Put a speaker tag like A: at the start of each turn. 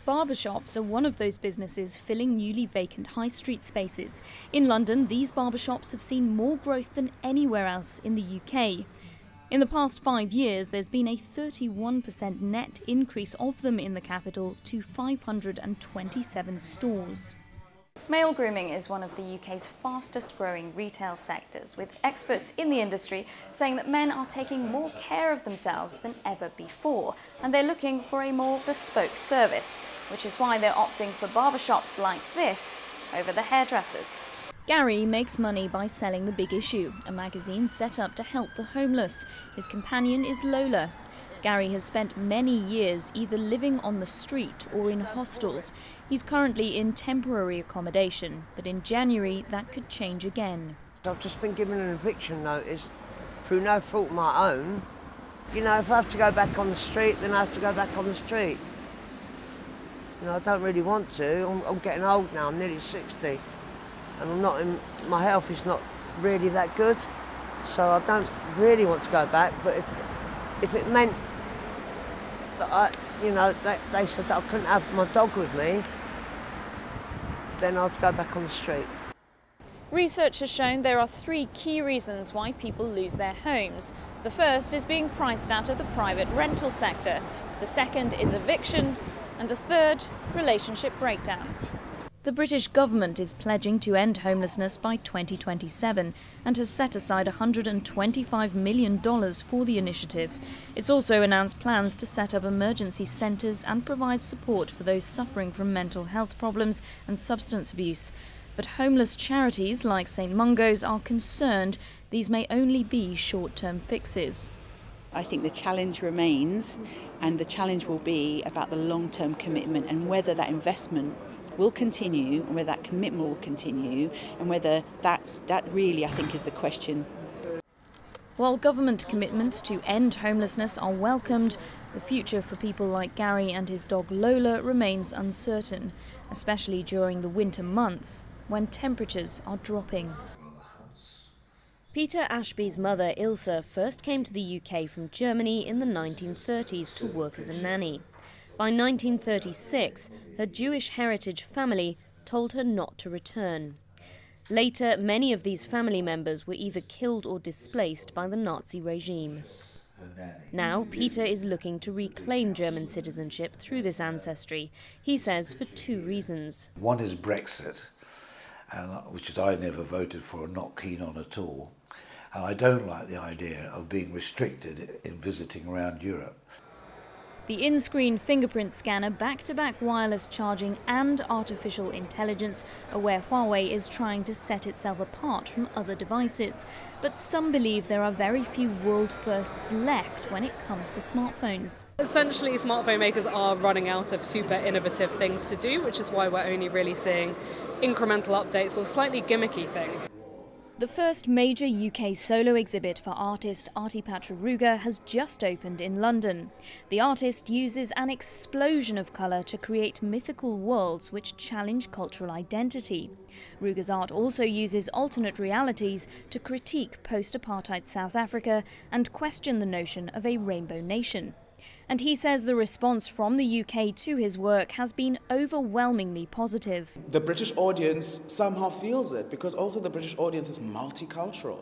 A: Barbershops are one of those businesses filling newly vacant high street spaces. In London, these barbershops have seen more growth than anywhere else in the UK. In the past 5 years, there's been a 31% net increase of them in the capital to 527 stores. Male grooming is one of the UK's fastest growing retail sectors, with experts in the industry saying that men are taking more care of themselves than ever before, and they're looking for a more bespoke service, which is why they're opting for barbershops like this over the hairdressers. Gary makes money by selling The Big Issue, a magazine set up to help the homeless. His companion is Lola. Gary has spent many years either living on the street or in hostels. He's currently in temporary accommodation, but in January that could change again.
B: I've just been given an eviction notice through no fault of my own. You know, if I have to go back on the street, then I have to go back on the street. You know, I don't really want to. I'm getting old now, I'm nearly 60. And my health is not really that good, so I don't really want to go back, but if it meant that they said that I couldn't have my dog with me, then I'd go back on the street.
A: Research has shown there are 3 key reasons why people lose their homes. The first is being priced out of the private rental sector. The second is eviction, and the third, relationship breakdowns. The British government is pledging to end homelessness by 2027 and has set aside $125 million for the initiative. It's also announced plans to set up emergency centres and provide support for those suffering from mental health problems and substance abuse. But homeless charities like St Mungo's are concerned these may only be short-term fixes.
C: I think the challenge remains, and the challenge will be about the long-term commitment and whether that investment will continue and whether that commitment will continue and whether that really, I think, is the question.
A: While government commitments to end homelessness are welcomed, the future for people like Gary and his dog Lola remains uncertain, especially during the winter months when temperatures are dropping. Peter Ashby's mother, Ilse, first came to the UK from Germany in the 1930s to work as a nanny. By 1936, her Jewish heritage family told her not to return. Later, many of these family members were either killed or displaced by the Nazi regime. Now, Peter is looking to reclaim German citizenship through this ancestry. He says for 2 reasons.
D: One is Brexit, which I never voted for and not keen on at all. And I don't like the idea of being restricted in visiting around Europe.
A: The in-screen fingerprint scanner, back-to-back wireless charging and artificial intelligence are where Huawei is trying to set itself apart from other devices. But some believe there are very few world firsts left when it comes to smartphones.
E: Essentially, smartphone makers are running out of super innovative things to do, which is why we're only really seeing incremental updates or slightly gimmicky things.
A: The first major UK solo exhibit for artist Arti Ruga has just opened in London. The artist uses an explosion of colour to create mythical worlds which challenge cultural identity. Ruga's art also uses alternate realities to critique post-apartheid South Africa and question the notion of a rainbow nation. And he says the response from the UK to his work has been overwhelmingly positive.
F: The British audience somehow feels it because also the British audience is multicultural.